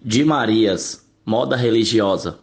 de Marias, moda religiosa.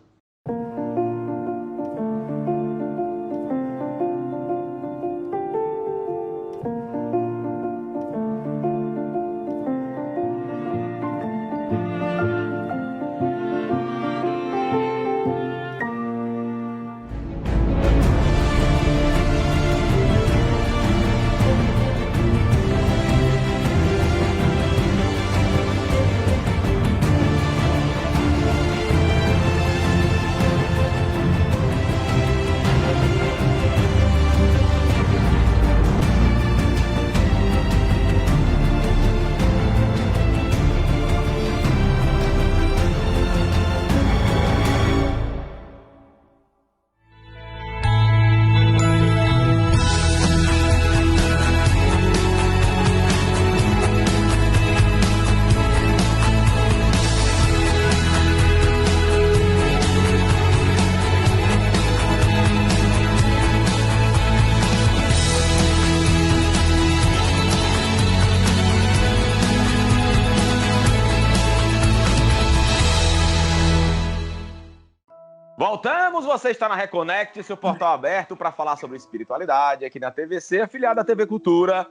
Voltamos, você está na Reconnect, seu portal aberto para falar sobre espiritualidade aqui na TVC, afiliada à TV Cultura.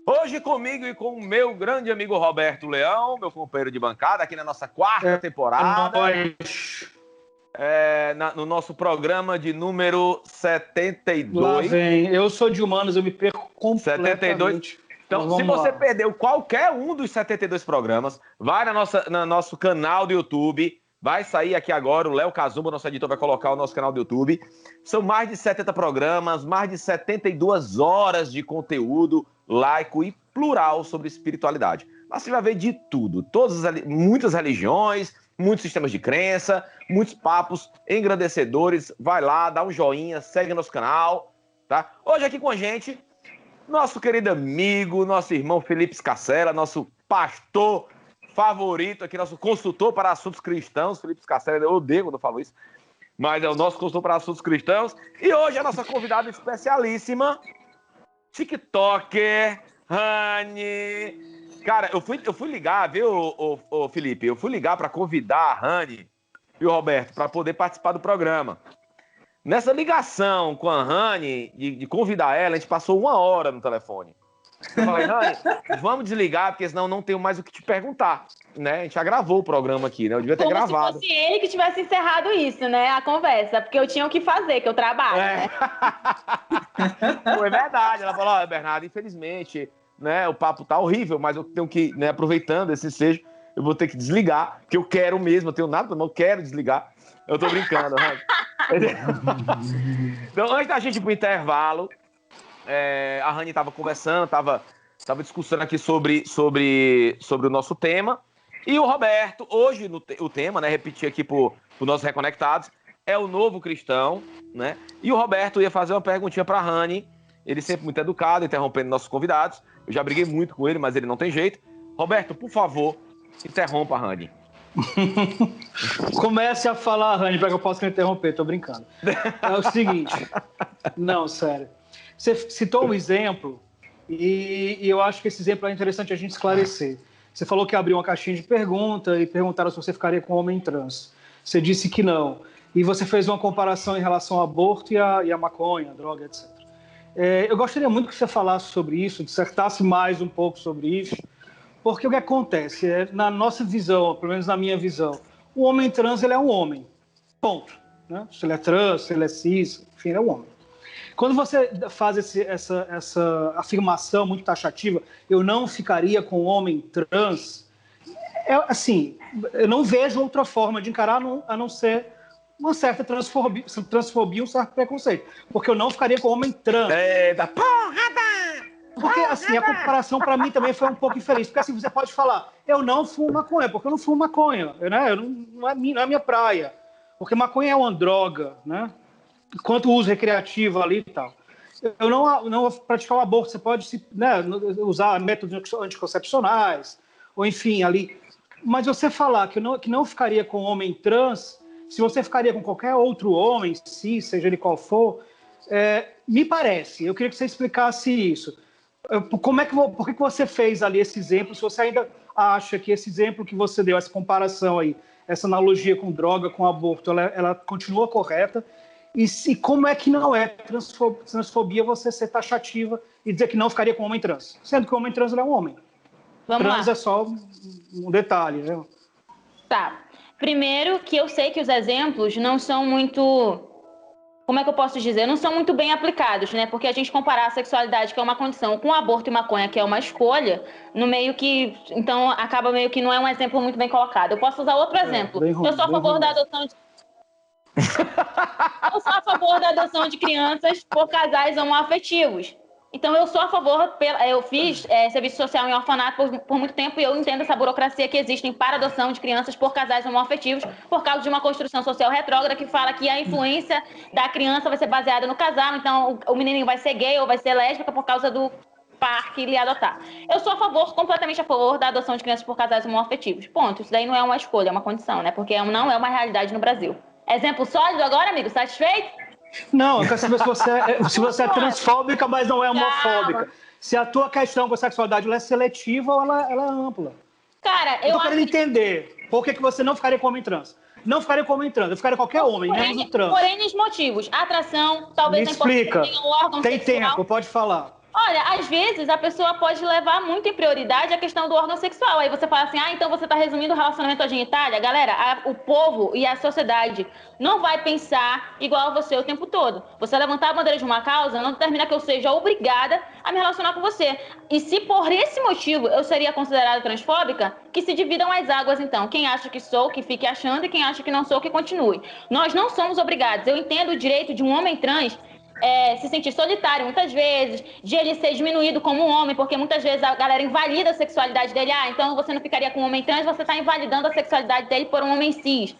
Hoje comigo e com o meu grande amigo Roberto Leão, meu companheiro de bancada, aqui na nossa quarta temporada. No nosso programa de número 72. Lá vem. Eu sou de humanos, eu me perco completamente. 72. Então, se você perdeu qualquer um dos 72 programas, vai no nosso canal do YouTube. Vai sair aqui agora, o Léo Kazumba, nosso editor, vai colocar o nosso canal do YouTube. São mais de 70 programas, mais de 72 horas de conteúdo laico e plural sobre espiritualidade. Lá você vai ver de tudo, muitas religiões, muitos sistemas de crença, muitos papos engrandecedores. Vai lá, dá um joinha, segue nosso canal, tá? Hoje aqui com a gente, nosso querido amigo, nosso irmão Felipe Scassella, nosso pastor favorito aqui, nosso consultor para assuntos cristãos. Felipe Scassella, eu odeio quando eu falo isso, mas é o nosso consultor para assuntos cristãos. E hoje a nossa convidada especialíssima, TikToker, Rani. Cara, eu fui ligar, viu, Felipe? Eu fui ligar para convidar a Rani e o Roberto para poder participar do programa. Nessa ligação com a Rani, de convidar ela, a gente passou 1 hora no telefone. Eu falei, Rani, vamos desligar, porque senão não tenho mais o que te perguntar, né? A gente já gravou o programa aqui, né? Eu devia ter gravado. Como se fosse ele que tivesse encerrado isso, né? A conversa, porque eu tinha o que fazer, que eu trabalho, né? Foi verdade. Ela falou, Bernardo, infelizmente, né, o papo tá horrível, mas eu tenho que, né, aproveitando esse ensejo, eu vou ter que desligar, que eu quero mesmo, eu tenho nada, mas eu quero desligar. Eu tô brincando, Rani. Então, antes da gente ir pro intervalo, a Rani estava conversando, estava discussando aqui sobre o nosso tema. E o Roberto, hoje o tema, né, repetir aqui para os nossos reconectados, é o novo cristão, né? E o Roberto ia fazer uma perguntinha para a Rani, ele sempre muito educado, interrompendo nossos convidados. Eu já briguei muito com ele, mas ele não tem jeito. Roberto, por favor, interrompa a Rani. Comece a falar, Rani, para que eu possa interromper, tô brincando. É o seguinte, não, sério. Você citou um exemplo e eu acho que esse exemplo é interessante a gente esclarecer. Você falou que abriu uma caixinha de pergunta e perguntaram se você ficaria com homem trans. Você disse que não. E você fez uma comparação em relação ao aborto e a maconha, a droga, etc. Eu gostaria muito que você falasse sobre isso, dissertasse mais um pouco sobre isso, porque o que acontece na nossa visão, pelo menos na minha visão, o homem trans ele é um homem, ponto. Né? Se ele é trans, se ele é cis, enfim, ele é um homem. Quando você faz essa afirmação muito taxativa, eu não ficaria com homem trans, assim, eu não vejo outra forma de encarar a não ser uma certa transfobia, um certo preconceito. Porque eu não ficaria com homem trans. Da porrada! Porque, assim, a comparação para mim também foi um pouco infeliz. Porque, assim, você pode falar, eu não fumo maconha, porque eu não fumo maconha, né? Não é minha praia. Porque maconha é uma droga, né? Enquanto o uso recreativo ali e tal. Eu não vou praticar o aborto, você pode, né, usar métodos anticoncepcionais, ou enfim, ali. Mas você falar que não ficaria com homem trans, se você ficaria com qualquer outro homem, seja ele qual for, me parece, eu queria que você explicasse isso. Por que você fez ali esse exemplo, se você ainda acha que esse exemplo que você deu, essa comparação aí, essa analogia com droga, com aborto, ela continua correta. E como é que não é transfobia você ser taxativa e dizer que não ficaria com homem trans? Sendo que o homem trans é um homem. Trans é só um detalhe, né? Tá. Primeiro que eu sei que os exemplos não são muito... Como é que eu posso dizer? Não são muito bem aplicados, né? Porque a gente comparar a sexualidade, que é uma condição, com aborto e maconha, que é uma escolha, no meio que... Então, acaba meio que não é um exemplo muito bem colocado. Eu posso usar outro exemplo. Eu sou a favor da adoção de... Eu sou a favor da adoção de crianças por casais homoafetivos. Então, eu sou a favor... Eu fiz serviço social em orfanato por muito tempo e eu entendo essa burocracia que existe para adoção de crianças por casais homoafetivos por causa de uma construção social retrógrada que fala que a influência da criança vai ser baseada no casal. Então, o menininho vai ser gay ou vai ser lésbica por causa do par que ele ia adotar. Eu sou completamente a favor da adoção de crianças por casais homoafetivos. Ponto. Isso daí não é uma escolha, é uma condição, né? Porque não é uma realidade no Brasil. Exemplo sólido agora, amigo? Satisfeito? Não, eu quero saber se você é transfóbica, mas não é homofóbica. Se a tua questão com a sexualidade ela é seletiva ou ela é ampla. Cara, eu tô querendo entender por que você não ficaria com homem trans. Não ficaria com homem trans, eu ficaria com qualquer homem, menos o trans. Por N motivos. Atração, talvez... Me explica. Tenha um órgão Tem sexual. tempo, pode falar. Olha, às vezes a pessoa pode levar muito em prioridade a questão do órgão sexual. Aí você fala assim, então você está resumindo o relacionamento à genitália? Galera, o povo e a sociedade não vai pensar igual a você o tempo todo. Você levantar a bandeira de uma causa não determina que eu seja obrigada a me relacionar com você. E se por esse motivo eu seria considerada transfóbica, que se dividam as águas então. Quem acha que sou, que fique achando, e quem acha que não sou, que continue. Nós não somos obrigados. Eu entendo o direito de um homem trans se sentir solitário muitas vezes, de ele ser diminuído como um homem, porque muitas vezes a galera invalida a sexualidade dele. Então você não ficaria com um homem trans, você está invalidando a sexualidade dele por um homem cis.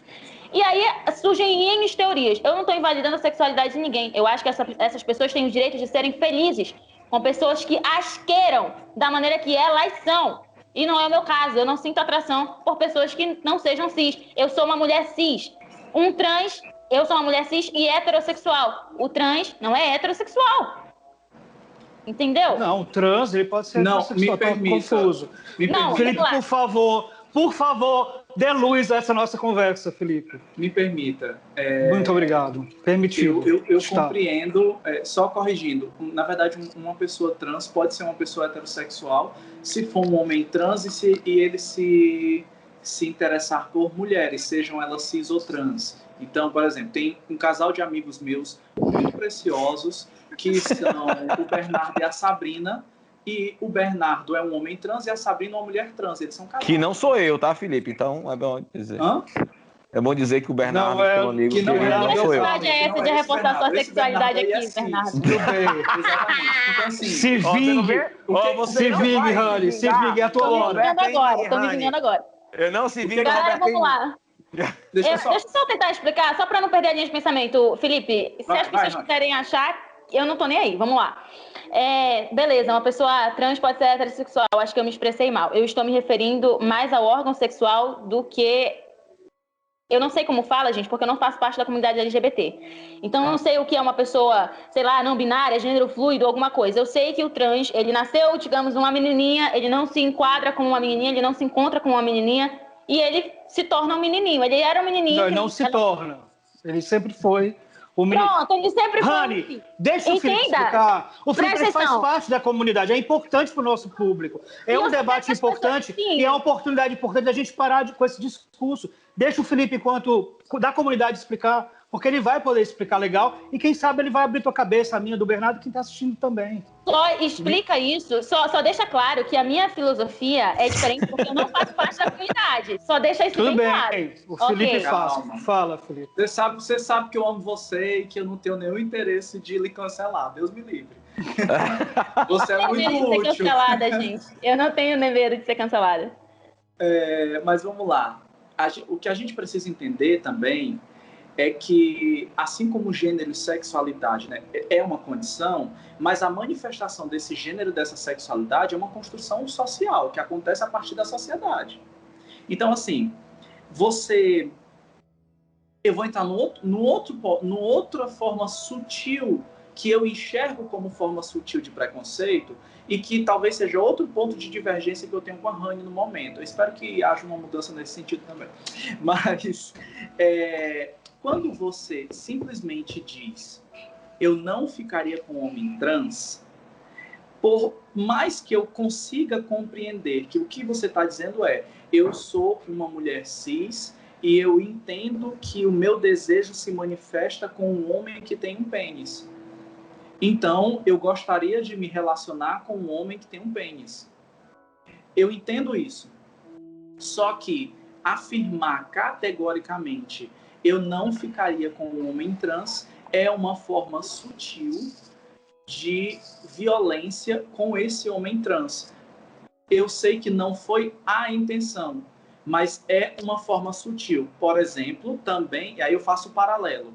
E aí surgem N teorias. Eu não estou invalidando a sexualidade de ninguém. Eu acho que essas pessoas têm o direito de serem felizes com pessoas que as queiram da maneira que elas são. E não é o meu caso. Eu não sinto atração por pessoas que não sejam cis. Eu sou uma mulher cis. Um trans... Eu sou uma mulher cis e heterossexual. O trans não é heterossexual. Entendeu? Não, o trans, ele pode ser heterossexual. Me permita. Confuso. Felipe, por favor, dê luz a essa nossa conversa, Felipe. Me permita. Muito obrigado. Permitido. Eu compreendo, só corrigindo. Na verdade, uma pessoa trans pode ser uma pessoa heterossexual se for um homem trans e ele se interessar por mulheres, sejam elas cis ou trans. Então, por exemplo, tem um casal de amigos meus muito preciosos que são o Bernardo e a Sabrina. E o Bernardo é um homem trans e a Sabrina é uma mulher trans. Eles são casados. Que não sou eu, tá, Felipe? Então é bom dizer. É bom dizer que o Bernardo é um amigo que não sou eu. Que verdade é essa de reforçar sua sexualidade aqui, Bernardo? Tudo bem. Exatamente. Então, assim, se vingue, Rani. Se vingue, é a tua hora. Tô me vingando agora. Eu não se vingue. Galera, vamos lá. Deixa eu só tentar explicar, só para não perder a linha de pensamento. Felipe, se as pessoas quiserem achar, eu não tô nem aí, vamos lá. Beleza, uma pessoa trans pode ser heterossexual, acho que eu me expressei mal. Eu estou me referindo mais ao órgão sexual do que... Eu não sei como fala, gente, porque eu não faço parte da comunidade LGBT. Então, eu não sei o que é uma pessoa, sei lá, não binária, gênero fluido, alguma coisa. Eu sei que o trans, ele nasceu, digamos, uma menininha, ele não se enquadra como uma menininha, ele não se encontra como uma menininha, e ele se torna um menininho. Ele era um menininho. Não, ele não se torna. Ele sempre foi o menino. Pronto, ele sempre foi. Rani, deixa o Felipe explicar. O Felipe faz parte da comunidade, é importante para o nosso público. É um debate importante e é uma oportunidade importante da gente parar com esse discurso. Deixa o Felipe, enquanto da comunidade, explicar, porque ele vai poder explicar legal e quem sabe ele vai abrir tua cabeça, a minha, do Bernardo, quem está assistindo também. Só explica isso, só deixa claro que a minha filosofia é diferente porque eu não faço parte da comunidade. Só deixa isso bem claro. O Felipe fala, Felipe. Você sabe que eu amo você e que eu não tenho nenhum interesse de lhe cancelar. Deus me livre. Você é muito útil. De ser cancelada, gente. Eu não tenho nem medo de ser cancelada. Mas vamos lá. O que a gente precisa entender também é que, assim como gênero e sexualidade, né, é uma condição, mas a manifestação desse gênero e dessa sexualidade é uma construção social, que acontece a partir da sociedade. Então, assim, eu vou entrar no outra forma sutil que eu enxergo como forma sutil de preconceito e que talvez seja outro ponto de divergência que eu tenho com a Rani no momento. Eu espero que haja uma mudança nesse sentido também. Mas quando você simplesmente diz eu não ficaria com um homem trans, por mais que eu consiga compreender que o que você está dizendo é eu sou uma mulher cis e eu entendo que o meu desejo se manifesta com um homem que tem um pênis. Então, eu gostaria de me relacionar com um homem que tem um pênis. Eu entendo isso. Só que afirmar categoricamente eu não ficaria com um homem trans é uma forma sutil de violência com esse homem trans. Eu sei que não foi a intenção, mas é uma forma sutil. Por exemplo, também, e aí eu faço um paralelo.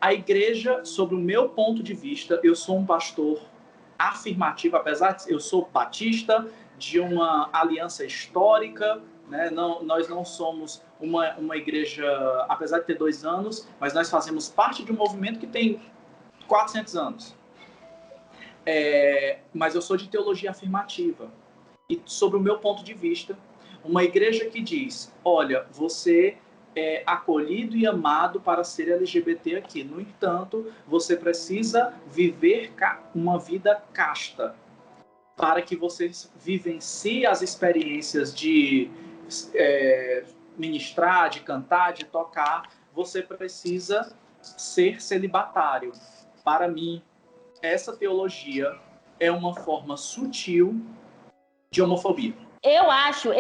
A igreja, sobre o meu ponto de vista, eu sou um pastor afirmativo, apesar de eu sou batista, de uma aliança histórica, né? Nós não somos uma igreja, apesar de ter 2 anos, mas nós fazemos parte de um movimento que tem 400 anos. Mas eu sou de teologia afirmativa. E sobre o meu ponto de vista, uma igreja que diz, olha, você é acolhido e amado para ser LGBT aqui. No entanto, você precisa viver uma vida casta para que você vivencie as experiências de ministrar, de cantar, de tocar. Você precisa ser celibatário. Para mim, essa teologia é uma forma sutil de homofobia. Eu acho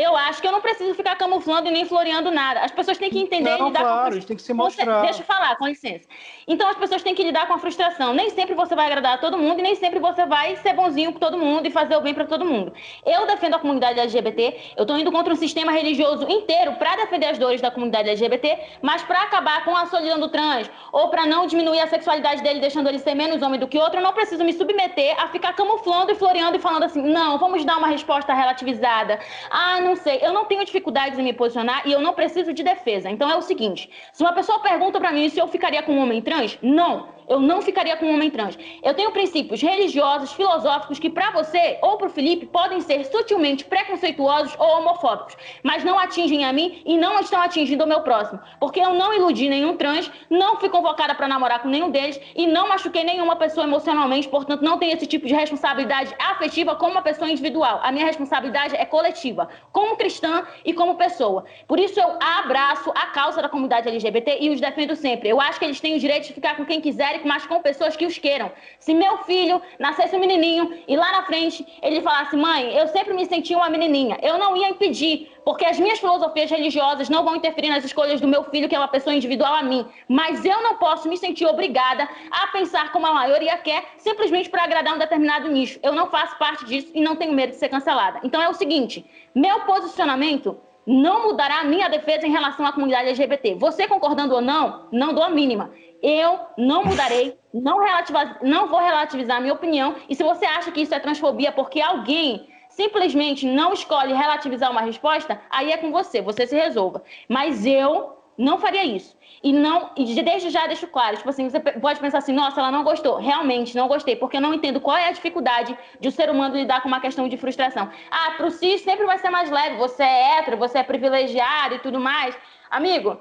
que eu não preciso ficar camuflando e nem floreando nada. As pessoas têm que entender não, e lidar claro, com a gente tem que se mostrar. Deixa eu falar, com licença. Então as pessoas têm que lidar com a frustração. Nem sempre você vai agradar a todo mundo e nem sempre você vai ser bonzinho com todo mundo e fazer o bem para todo mundo. Eu defendo a comunidade LGBT, eu tô indo contra um sistema religioso inteiro para defender as dores da comunidade LGBT, mas para acabar com a solidão do trans ou para não diminuir a sexualidade dele, deixando ele ser menos homem do que outro, eu não preciso me submeter a ficar camuflando e floreando e falando assim, não, vamos dar uma resposta relativizada. Ah, não sei, eu não tenho dificuldades em me posicionar e eu não preciso de defesa. Então é o seguinte, se uma pessoa pergunta pra mim se eu ficaria com um homem trans, não, eu não ficaria com um homem trans. Eu tenho princípios religiosos, filosóficos que pra você ou pro Felipe podem ser sutilmente preconceituosos ou homofóbicos, mas não atingem a mim e não estão atingindo o meu próximo, porque eu não iludi nenhum trans, não fui convocada pra namorar com nenhum deles e não machuquei nenhuma pessoa emocionalmente, portanto não tenho esse tipo de responsabilidade afetiva como uma pessoa individual. A minha responsabilidade é coletiva, como cristã e como pessoa. Por isso eu abraço a causa da comunidade LGBT e os defendo sempre. Eu acho que eles têm o direito de ficar com quem quiserem, mas com pessoas que os queiram. Se meu filho nascesse um menininho e lá na frente ele falasse, mãe, eu sempre me senti uma menininha, eu não ia impedir, porque as minhas filosofias religiosas não vão interferir nas escolhas do meu filho, que é uma pessoa individual a mim. Mas eu não posso me sentir obrigada a pensar como a maioria quer, simplesmente para agradar um determinado nicho. Eu não faço parte disso e não tenho medo de ser cancelada. Então é o seguinte, meu posicionamento não mudará a minha defesa em relação à comunidade LGBT. Você concordando ou não, não dou a mínima. Eu não mudarei, não vou relativizar a minha opinião. E se você acha que isso é transfobia porque alguém simplesmente não escolhe relativizar uma resposta, aí é com você, você se resolva. Mas eu não faria isso. E desde já deixo claro, tipo assim, você pode pensar assim, nossa, ela não gostou. Realmente, não gostei, porque eu não entendo qual é a dificuldade de o ser humano lidar com uma questão de frustração. Ah, pro cis sempre vai ser mais leve, você é hétero, você é privilegiado e tudo mais. Amigo,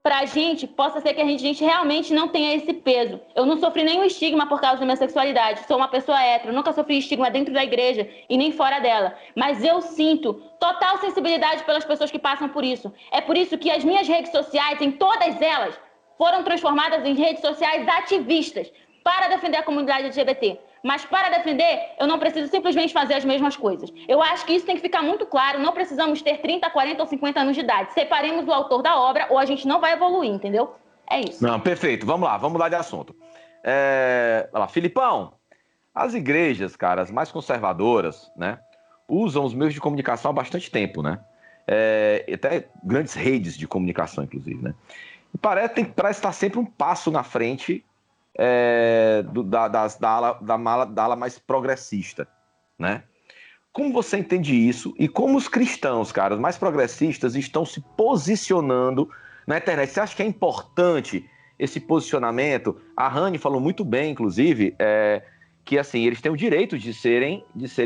pra gente, possa ser que a gente realmente não tenha esse peso. Eu não sofri nenhum estigma por causa da minha sexualidade. Sou uma pessoa hétero, nunca sofri estigma dentro da igreja e nem fora dela. Mas eu sinto total sensibilidade pelas pessoas que passam por isso. É por isso que as minhas redes sociais, em todas elas, foram transformadas em redes sociais ativistas para defender a comunidade LGBT. Mas para defender, eu não preciso simplesmente fazer as mesmas coisas. Eu acho que isso tem que ficar muito claro. Não precisamos ter 30, 40 ou 50 anos de idade. Separemos o autor da obra ou a gente não vai evoluir, entendeu? É isso. Não, perfeito. Vamos lá, vamos mudar de assunto. Olha lá, Filipão, as igrejas, cara, as mais conservadoras, né, usam os meios de comunicação há bastante tempo, né? Até grandes redes de comunicação, inclusive, né? E parece estar sempre um passo na frente da ala mais progressista, né? Como você entende isso e como os cristãos, cara, os mais progressistas estão se posicionando na internet? Você acha que é importante esse posicionamento. A Rani falou muito bem, inclusive, que assim, eles têm o direito de serem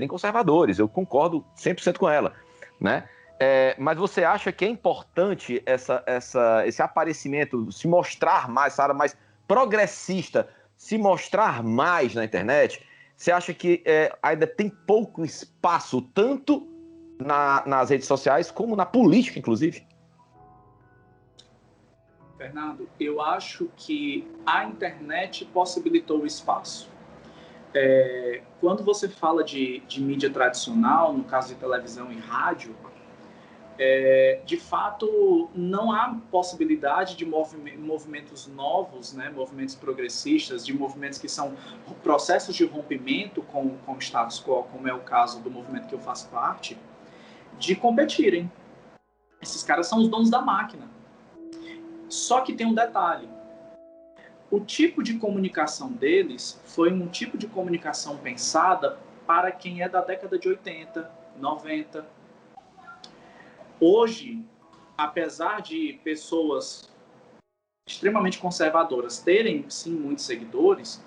conservadores. Eu concordo 100% com ela, né? Mas você acha que é importante esse aparecimento, se mostrar mais, essa área mais progressista, se mostrar mais na internet? Você acha que ainda tem pouco espaço, tanto nas redes sociais como na política, inclusive? Fernando, eu acho que a internet possibilitou o espaço. Quando você fala de mídia tradicional, no caso de televisão e rádio, de fato não há possibilidade de movimentos novos, né, movimentos progressistas, de movimentos que são processos de rompimento com o status quo, como é o caso do movimento que eu faço parte, de competirem. Esses caras são os donos da máquina. Só que tem um detalhe. O tipo de comunicação deles foi um tipo de comunicação pensada para quem é da década de 80, 90. Hoje, apesar de pessoas extremamente conservadoras terem, sim, muitos seguidores,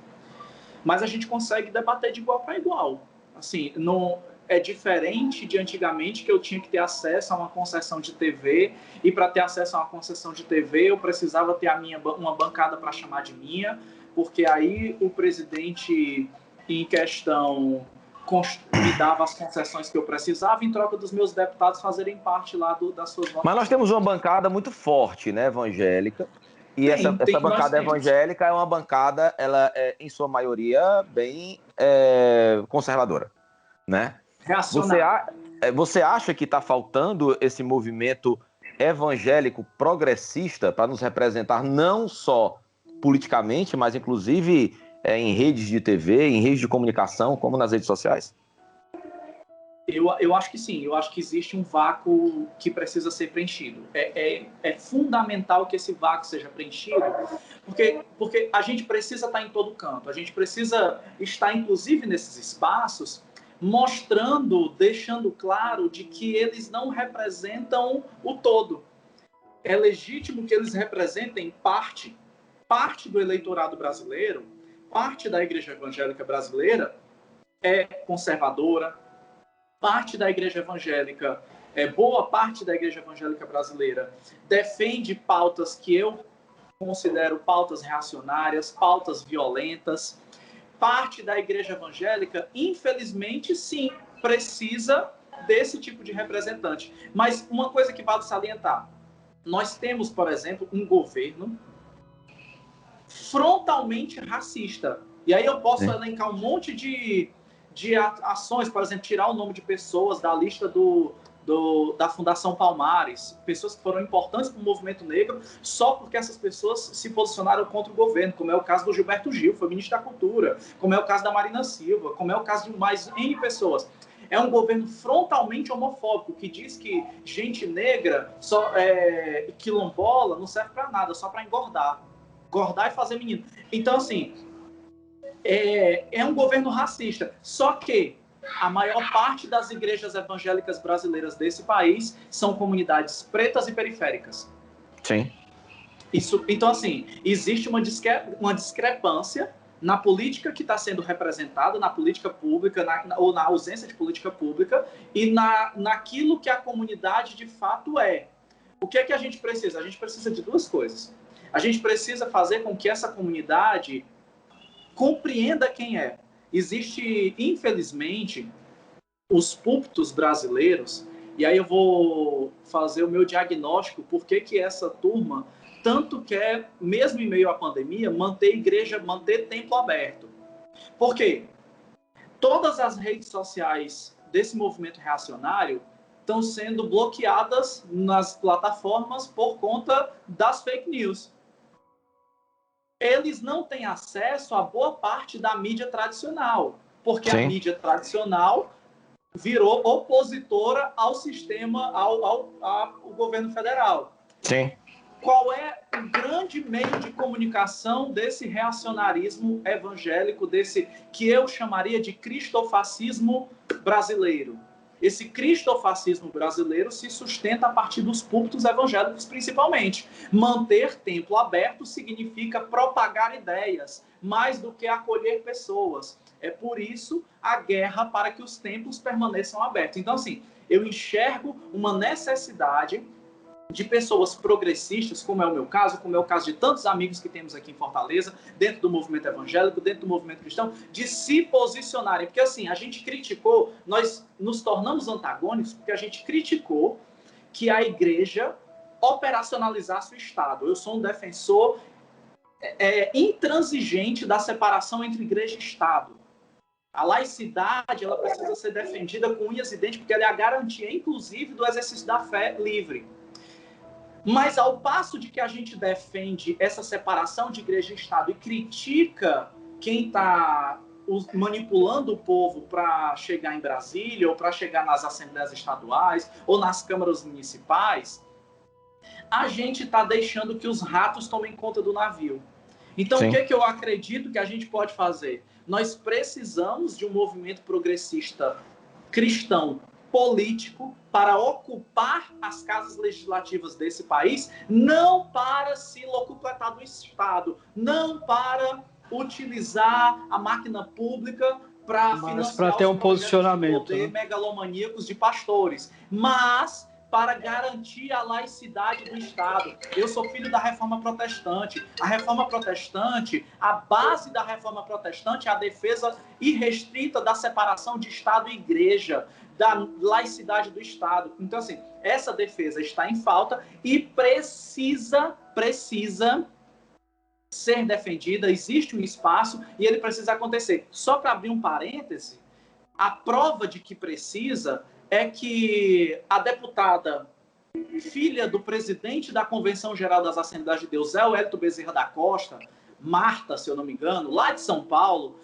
mas a gente consegue debater de igual para igual. Assim, não é diferente de antigamente, que eu tinha que ter acesso a uma concessão de TV, e para ter acesso a uma concessão de TV eu precisava ter uma bancada para chamar de minha, porque aí o presidente em questão me dava as concessões que eu precisava em troca dos meus deputados fazerem parte lá das suas votações. Mas nós temos uma bancada muito forte, né, evangélica, e essa bancada evangélica é uma bancada, ela é, em sua maioria, bem conservadora, né? Você acha que está faltando esse movimento evangélico progressista para nos representar não só politicamente, mas inclusive em redes de TV, em redes de comunicação, como nas redes sociais? Eu acho que sim, eu acho que existe um vácuo que precisa ser preenchido. É fundamental que esse vácuo seja preenchido, porque a gente precisa estar em todo canto, a gente precisa estar, inclusive, nesses espaços, mostrando, deixando claro de que eles não representam o todo. É legítimo que eles representem parte do eleitorado brasileiro, parte da igreja evangélica brasileira é conservadora, parte da igreja evangélica, boa parte da igreja evangélica brasileira defende pautas que eu considero pautas reacionárias, pautas violentas. Parte da igreja evangélica, infelizmente, sim, precisa desse tipo de representante. Mas uma coisa que vale salientar, nós temos, por exemplo, um governo frontalmente racista. E aí eu posso elencar um monte de ações, por exemplo, tirar o nome de pessoas da lista da Fundação Palmares, pessoas que foram importantes para o movimento negro, só porque essas pessoas se posicionaram contra o governo, como é o caso do Gilberto Gil, foi ministro da Cultura, como é o caso da Marina Silva, como é o caso de mais N pessoas. É um governo frontalmente homofóbico, que diz que gente negra, quilombola, não serve para nada, só para engordar e fazer menino. Então, assim, é um governo racista, só que a maior parte das igrejas evangélicas brasileiras desse país são comunidades pretas e periféricas. Sim. Então, assim, existe uma discrepância na política que está sendo representada, na política pública, ou na ausência de política pública, e naquilo que a comunidade de fato é. O que é que a gente precisa? A gente precisa de duas coisas. A gente precisa fazer com que essa comunidade compreenda quem é. Existe, infelizmente, os púlpitos brasileiros, e aí eu vou fazer o meu diagnóstico, por que essa turma tanto quer, mesmo em meio à pandemia, manter templo aberto. Por quê? Todas as redes sociais desse movimento reacionário estão sendo bloqueadas nas plataformas por conta das fake news. Eles não têm acesso a boa parte da mídia tradicional, porque a mídia tradicional virou opositora ao sistema, ao governo federal. Sim. Qual é o grande meio de comunicação desse reacionarismo evangélico, desse que eu chamaria de cristofascismo brasileiro? esse cristofascismo brasileiro se sustenta a partir dos púlpitos evangélicos, principalmente. Manter templo aberto significa propagar ideias, mais do que acolher pessoas. É por isso a guerra para que os templos permaneçam abertos. Então, assim, eu enxergo uma necessidade de pessoas progressistas, como é o meu caso, como é o caso de tantos amigos que temos aqui em Fortaleza, dentro do movimento evangélico, dentro do movimento cristão, de se posicionarem. Porque, assim, a gente criticou, nós nos tornamos antagônicos porque a gente criticou que a igreja operacionalizasse o Estado. Eu sou um defensor intransigente da separação entre igreja e Estado. A laicidade, ela precisa ser defendida com unhas e dentes, porque ela é a garantia, inclusive, do exercício da fé livre. Mas ao passo de que a gente defende essa separação de igreja e Estado e critica quem está manipulando o povo para chegar em Brasília, ou para chegar nas assembleias estaduais, ou nas câmaras municipais, a gente está deixando que os ratos tomem conta do navio. Então, Sim. O que eu acredito que a gente pode fazer? Nós precisamos de um movimento progressista cristão político para ocupar as casas legislativas desse país, não para se locupletar do Estado, não para utilizar a máquina pública para financiar ter um posicionamento, de poder megalomaníacos de pastores, mas para garantir a laicidade do Estado. Eu sou filho da Reforma Protestante. A Reforma Protestante, a base da Reforma Protestante é a defesa irrestrita da separação de Estado e Igreja, da laicidade do Estado. Então, assim, essa defesa está em falta e precisa ser defendida, existe um espaço e ele precisa acontecer. Só para abrir um parêntese, a prova de que precisa é que a deputada, filha do presidente da Convenção Geral das Assembleias de Deus, Zé Wellington Bezerra da Costa, Marta, se eu não me engano, lá de São Paulo,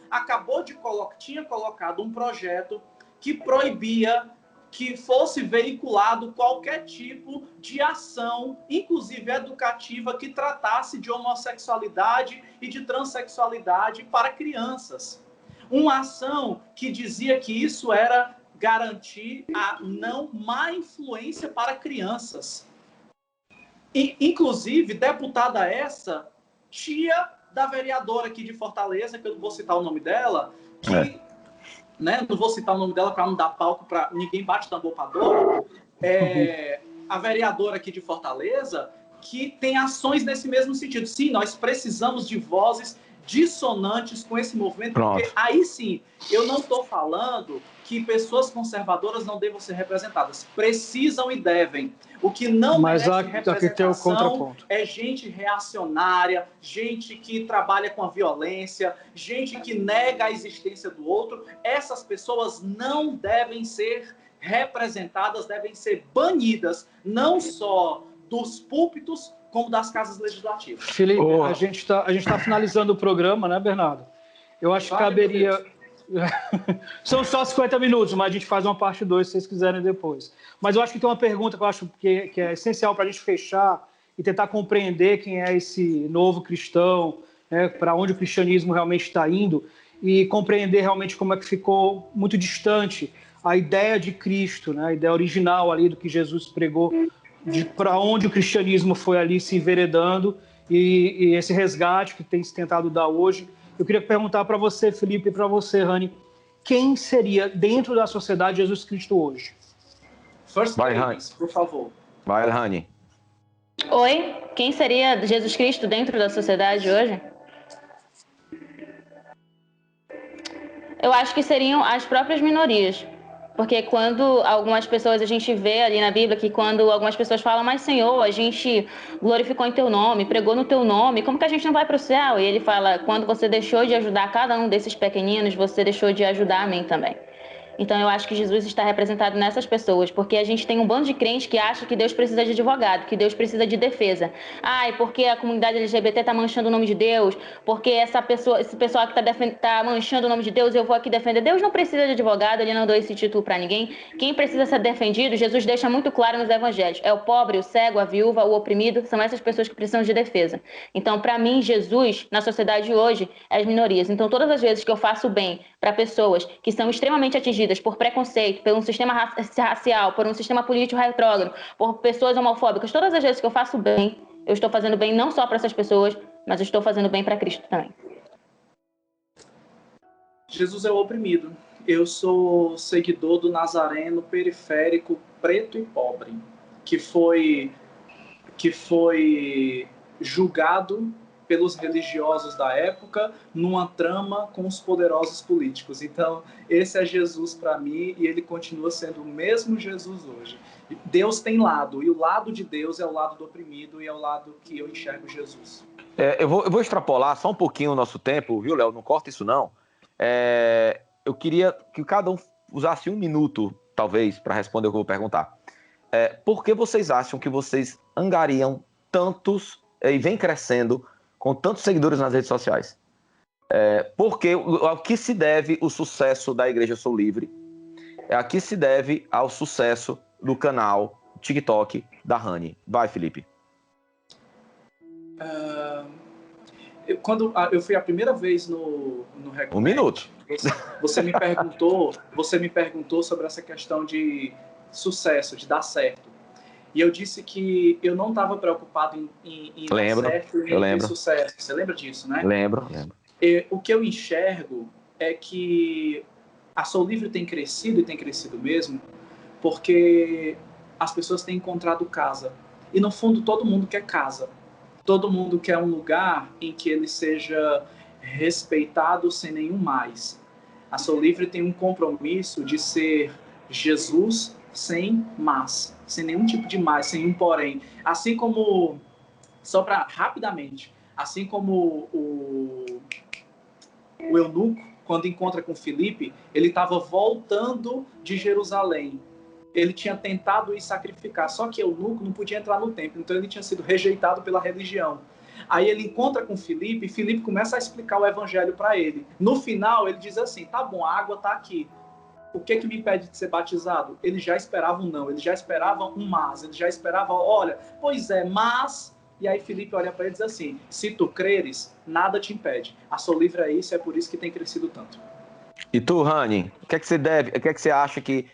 tinha colocado um projeto que proibia que fosse veiculado qualquer tipo de ação, inclusive educativa, que tratasse de homossexualidade e de transexualidade para crianças. Uma ação que dizia que isso era garantir a não má influência para crianças. E, inclusive, deputada essa, tia da vereadora aqui de Fortaleza, que eu não vou citar o nome dela, que... não vou citar o nome dela para não dar palco para ninguém bate tambor para dor, a vereadora aqui de Fortaleza, que tem ações nesse mesmo sentido. Sim, nós precisamos de vozes dissonantes com esse movimento, porque aí sim, eu não estou falando que pessoas conservadoras não devam ser representadas. Precisam e devem. O que não merece representação é gente reacionária, gente que trabalha com a violência, gente que nega a existência do outro. Essas pessoas não devem ser representadas, devem ser banidas, não só dos púlpitos, como das casas legislativas. Felipe, a gente tá finalizando o programa, né, Bernardo? Eu acho que caberia... São só 50 minutos, mas a gente faz uma parte 2 se vocês quiserem depois. Mas eu acho que tem uma pergunta que eu acho que é essencial para a gente fechar e tentar compreender quem é esse novo cristão, né, para onde o cristianismo realmente está indo e compreender realmente como é que ficou muito distante a ideia de Cristo, né, a ideia original ali do que Jesus pregou, para onde o cristianismo foi ali se enveredando e esse resgate que tem se tentado dar hoje. Eu queria perguntar para você, Felipe, e para você, Rani, quem seria, dentro da sociedade, Jesus Cristo hoje? Vai, Rani, por favor. Vai, Rani. Oi, quem seria Jesus Cristo dentro da sociedade hoje? Eu acho que seriam as próprias minorias. Porque quando algumas pessoas, a gente vê ali na Bíblia que quando algumas pessoas falam, mas Senhor, a gente glorificou em teu nome, pregou no teu nome, como que a gente não vai para o céu? E ele fala, quando você deixou de ajudar cada um desses pequeninos, você deixou de ajudar a mim também. Então eu acho que Jesus está representado nessas pessoas, porque a gente tem um bando de crentes que acha que Deus precisa de advogado, que Deus precisa de defesa. Ai, porque a comunidade LGBT está manchando o nome de Deus, porque esse pessoal que está manchando o nome de Deus, eu vou aqui defender. Deus não precisa de advogado, ele não deu esse título para ninguém. Quem precisa ser defendido, Jesus deixa muito claro nos evangelhos. É o pobre, o cego, a viúva, o oprimido, são essas pessoas que precisam de defesa. Então, para mim, Jesus, na sociedade hoje, é as minorias. Então, todas as vezes que eu faço bem para pessoas que são extremamente atingidas oprimidas por preconceito, por um sistema racial, por um sistema político retrógrado, por pessoas homofóbicas, todas as vezes que eu faço bem, eu estou fazendo bem não só para essas pessoas, mas eu estou fazendo bem para Cristo também. Jesus é o oprimido. Eu sou seguidor do Nazareno periférico, preto e pobre, que foi julgado pelos religiosos da época numa trama com os poderosos políticos. Então, esse é Jesus para mim e ele continua sendo o mesmo Jesus hoje. Deus tem lado, e o lado de Deus é o lado do oprimido e é o lado que eu enxergo Jesus. Eu vou extrapolar só um pouquinho o nosso tempo, viu, Léo? Não corta isso, não. Eu queria que cada um usasse 1 minuto, talvez, para responder o que eu vou perguntar. Por que vocês acham que vocês angariam tantos e vem crescendo com tantos seguidores nas redes sociais? Porque ao que se deve o sucesso da Igreja Sou Livre? A que se deve ao sucesso do canal TikTok da Rani? Vai, Felipe. Quando eu fui a primeira vez no Reconnect, 1 minuto. Você me perguntou sobre essa questão de sucesso, de dar certo. E eu disse que eu não estava preocupado em dar certo e em ter sucesso. Você lembra disso, né? Lembro. O que eu enxergo é que a Sou Livre tem crescido, e tem crescido mesmo, porque as pessoas têm encontrado casa. E, no fundo, todo mundo quer casa. Todo mundo quer um lugar em que ele seja respeitado sem nenhum mais. A Sou Livre tem um compromisso de ser Jesus sem mas, sem nenhum tipo de mais, sem um porém. Assim como, só para rapidamente, assim como o eunuco, quando encontra com Filipe, ele estava voltando de Jerusalém. Ele tinha tentado ir sacrificar, só que eunuco não podia entrar no templo, então ele tinha sido rejeitado pela religião. Aí ele encontra com Filipe e Filipe começa a explicar o evangelho para ele. No final, ele diz assim, tá bom, a água tá aqui. O que me impede de ser batizado? Ele já esperava um não, ele já esperava um mas, ele já esperava, olha, pois é, mas... E aí Filipe olha para ele e diz assim, se tu creres, nada te impede. A Sou Livre é isso, é por isso que tem crescido tanto. E tu, Rani, o que é que você acha que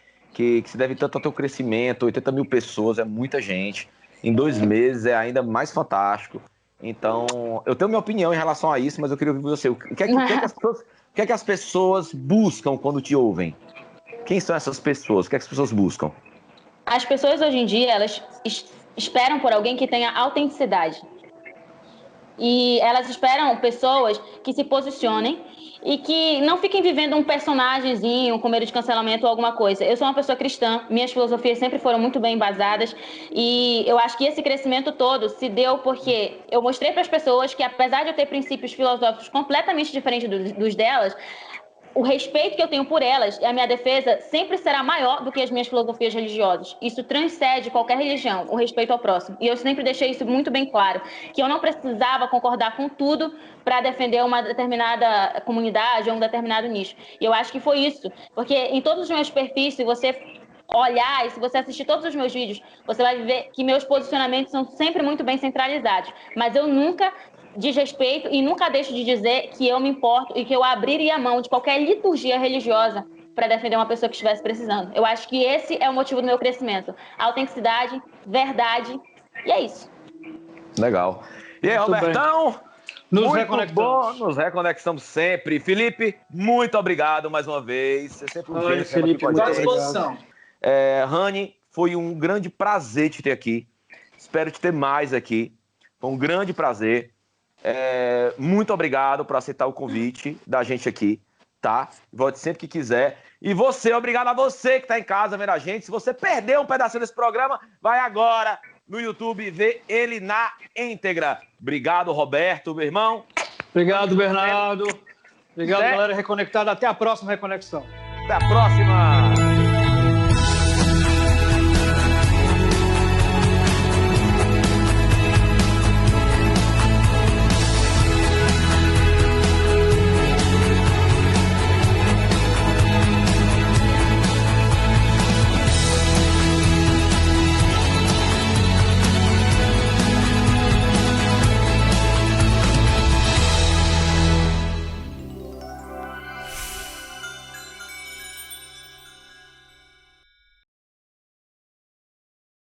se deve tanto ao teu crescimento? 80 mil pessoas, é muita gente. Em 2 meses é ainda mais fantástico. Então, eu tenho minha opinião em relação a isso, mas eu queria ouvir você. O que é que as pessoas buscam quando te ouvem? Quem são essas pessoas? O que é que as pessoas buscam? As pessoas hoje em dia, elas esperam por alguém que tenha autenticidade. E elas esperam pessoas que se posicionem e que não fiquem vivendo um personagemzinho com medo de cancelamento ou alguma coisa. Eu sou uma pessoa cristã, minhas filosofias sempre foram muito bem embasadas e eu acho que esse crescimento todo se deu porque eu mostrei para as pessoas que, apesar de eu ter princípios filosóficos completamente diferentes dos delas, o respeito que eu tenho por elas e a minha defesa sempre será maior do que as minhas filosofias religiosas. Isso transcende qualquer religião, o respeito ao próximo. E eu sempre deixei isso muito bem claro, que eu não precisava concordar com tudo para defender uma determinada comunidade ou um determinado nicho. E eu acho que foi isso, porque em todos os meus perfis, se você olhar e se você assistir todos os meus vídeos, você vai ver que meus posicionamentos são sempre muito bem centralizados. Mas eu nunca desrespeito e nunca deixo de dizer que eu me importo e que eu abriria a mão de qualquer liturgia religiosa para defender uma pessoa que estivesse precisando. Eu acho que esse é o motivo do meu crescimento. Autenticidade, verdade, e é isso. Legal. E aí, Robertão? Nos reconectamos. Nos reconectamos sempre. Felipe, muito obrigado mais uma vez. Você sempre Felipe, à disposição. Rani, foi um grande prazer te ter aqui. Espero te ter mais aqui. Foi um grande prazer. Muito obrigado por aceitar o convite da gente aqui, tá? Volte sempre que quiser. E você, obrigado a você que está em casa vendo a gente. Se você perdeu um pedacinho desse programa, vai agora no YouTube ver ele na íntegra. Obrigado, Roberto, meu irmão. Obrigado, Bernardo. Obrigado, galera reconectada. Até a próxima reconexão. Até a próxima.